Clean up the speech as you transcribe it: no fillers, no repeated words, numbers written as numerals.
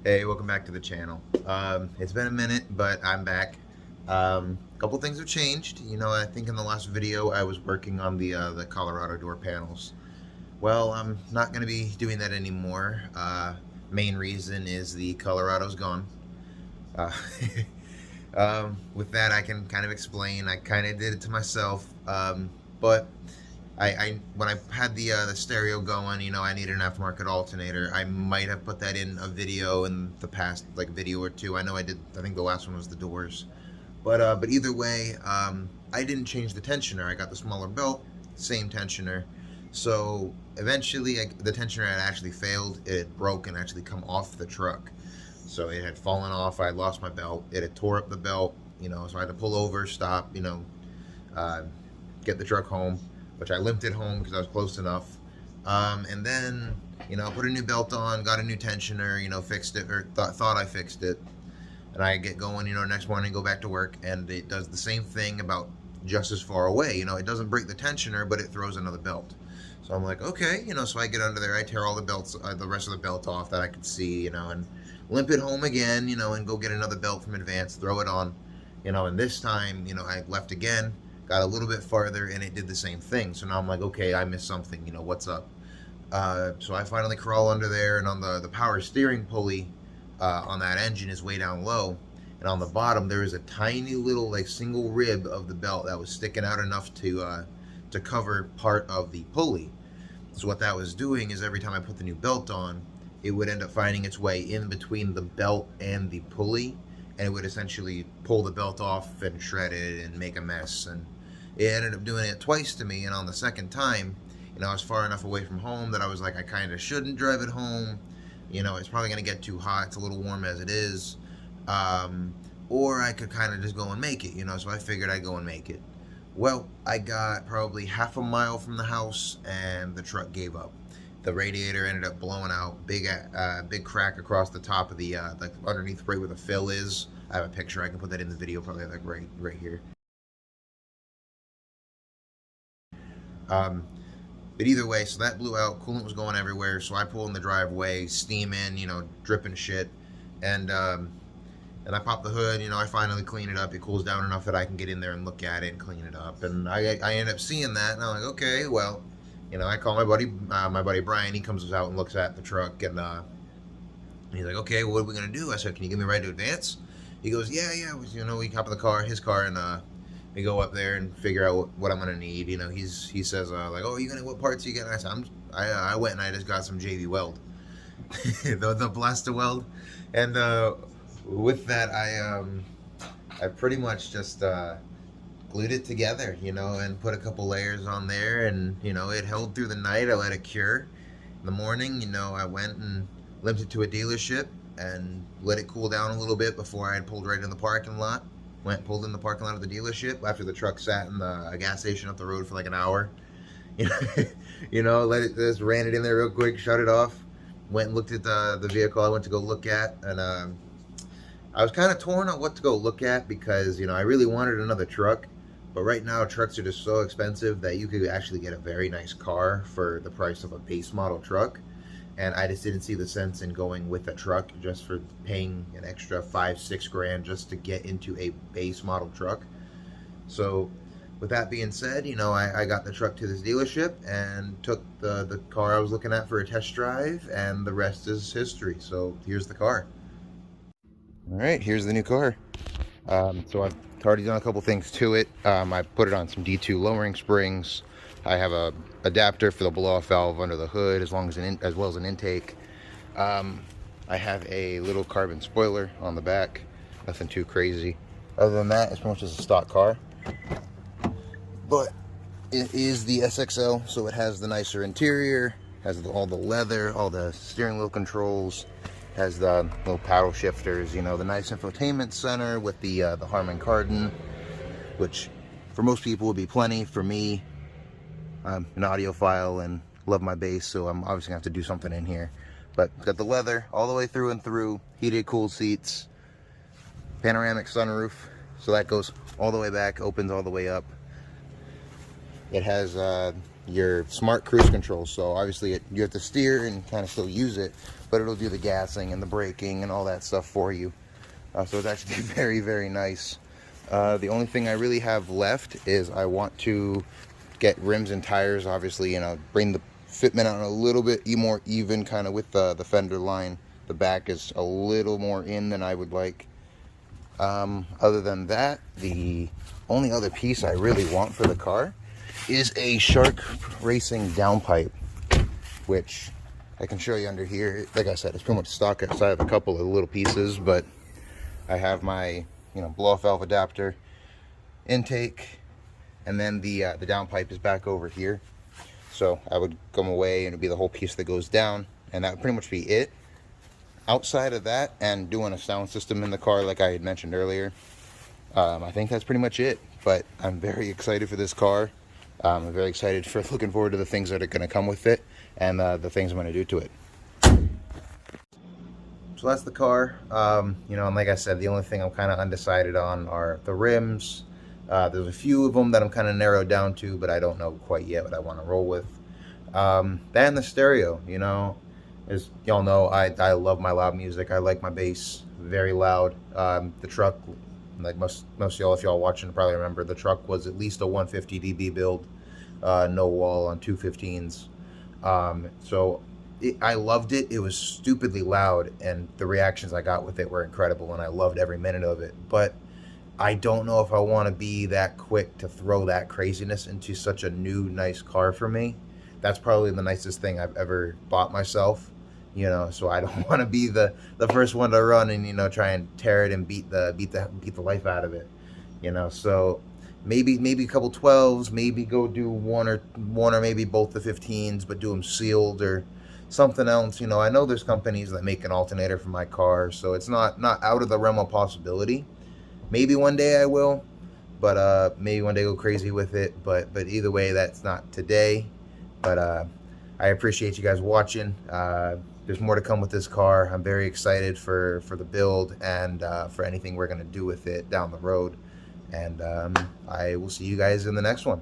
Hey, welcome back to the channel. It's been a minute, but I'm back. A couple things have changed. I think in the last video I was working on the Colorado door panels. Well, I'm not going to be doing that anymore. Main reason is the Colorado's gone. Uh, with that, I can kind of explain. I kind of did it to myself, but I when I had the stereo going, I needed an aftermarket alternator. I might have put that in a video in the past, like video or two. I know I did. I think the last one was the doors, but either way, I didn't change the tensioner. I got the smaller belt, same tensioner. So eventually, the tensioner had actually failed. It had broke and actually come off the truck. So it had fallen off. I had lost my belt. It had tore up the belt. So I had to pull over, stop. Get the truck home, which I limped it home because I was close enough. And then, put a new belt on, got a new tensioner, fixed it, or thought I fixed it. And I get going, next morning, go back to work, and it does the same thing about just as far away. It doesn't break the tensioner, but it throws another belt. So I'm like, okay, so I get under there, I tear all the belts, the rest of the belt off that I could see, and limp it home again, and go get another belt from Advance, throw it on, and this time, I left again, got a little bit farther, and it did the same thing. So now I'm like, okay, I missed something, what's up? So I finally crawl under there, and on the power steering pulley on that engine is way down low, and on the bottom there is a tiny little like single rib of the belt that was sticking out enough to cover part of the pulley. So what that was doing is every time I put the new belt on, it would end up finding its way in between the belt and the pulley, and it would essentially pull the belt off and shred it and make a mess. And it ended up doing it twice to me, and on the second time, I was far enough away from home that I was like, I kind of shouldn't drive it home. It's probably going to get too hot. It's a little warm as it is. Or I could kind of just go and make it, so I figured I'd go and make it. Well, I got probably half a mile from the house, and the truck gave up. The radiator ended up blowing out, big crack across the top of the like underneath right where the fill is. I have a picture. I can put that in the video, probably like right here. But either way, so that blew out. Coolant was going everywhere. So I pulled in the driveway, steam in, dripping shit, and I pop the hood. I finally clean it up. It cools down enough that I can get in there and look at it and clean it up. And I end up seeing that, and I'm like, okay, well, I call my buddy Brian. He comes out and looks at the truck, and he's like, okay, what are we gonna do? I said, can you give me a ride to Advance? He goes, yeah. We hop in his car, and we go up there and figure out what I'm gonna need. He says like, oh, what parts are you getting? I said, I went and I just got some JV Weld, the Blaster Weld, and with that I pretty much just glued it together, and put a couple layers on there, and it held through the night. I let it cure. In the morning, I went and limped it to a dealership and let it cool down a little bit before I had pulled right in the parking lot. Pulled in the parking lot of the dealership after the truck sat in a gas station up the road for like an hour. Let it just ran it in there real quick, shut it off. Went and looked at the vehicle I went to go look at, and I was kind of torn on what to go look at because I really wanted another truck, but right now trucks are just so expensive that you could actually get a very nice car for the price of a base model truck. And I just didn't see the sense in going with a truck just for paying an extra $5-6 grand just to get into a base model truck. So with that being said, I got the truck to this dealership and took the car I was looking at for a test drive, and the rest is history. So here's the car. All right, here's the new car. So I've already done a couple things to it. I put it on some D2 lowering springs. I have a adapter for the blow-off valve under the hood, as well as an intake. I have a little carbon spoiler on the back. Nothing too crazy. Other than that, it's pretty much just a stock car. But it is the SXL, so it has the nicer interior, has all the leather, all the steering wheel controls, has the little paddle shifters, the nice infotainment center with the Harman Kardon, which for most people would be plenty. For me, I'm an audiophile and love my bass, so I'm obviously gonna have to do something in here. But it's got the leather all the way through and through, heated, cooled seats, panoramic sunroof, so that goes all the way back, opens all the way up. It has your smart cruise control. So obviously you have to steer and kind of still use it, but it'll do the gassing and the braking and all that stuff for you. So it's actually very, very nice. The only thing I really have left is I want to get rims and tires, obviously, bring the fitment out a little bit more even, kind of with the fender line. The back is a little more in than I would like. Other than that, the only other piece I really want for the car is a Shark Racing downpipe, which I can show you under here. Like I said, it's pretty much stock outside of a couple of little pieces, but I have my blow-off valve adapter, intake, and then the downpipe is back over here. So I would come away and it'd be the whole piece that goes down, and that would pretty much be it. Outside of that, and doing a sound system in the car like I had mentioned earlier, I think that's pretty much it. But I'm very excited for this car. I'm very excited for looking forward to the things that are going to come with it, and the things I'm going to do to it. So that's the car. And like I said, the only thing I'm kind of undecided on are the rims. There's a few of them that I'm kind of narrowed down to, but I don't know quite yet what I want to roll with. Then the stereo, as y'all know, I love my loud music. I like my bass very loud. The truck, like most of y'all, if y'all watching, probably remember, the truck was at least a 150 dB build, no wall on 215s. So I loved it. It was stupidly loud, and the reactions I got with it were incredible, and I loved every minute of it. But I don't know if I want to be that quick to throw that craziness into such a new, nice car for me. That's probably the nicest thing I've ever bought myself, so I don't want to be the first one to run and, try and tear it and beat the life out of it, so maybe a couple 12s, maybe go do one or maybe both the 15s, but do them sealed or something else. I know there's companies that make an alternator for my car, so it's not out of the realm of possibility. Maybe one day I will, but maybe one day go crazy with it. But either way, that's not today. But I appreciate you guys watching. There's more to come with this car. I'm very excited for the build and for anything we're gonna do with it down the road. And I will see you guys in the next one.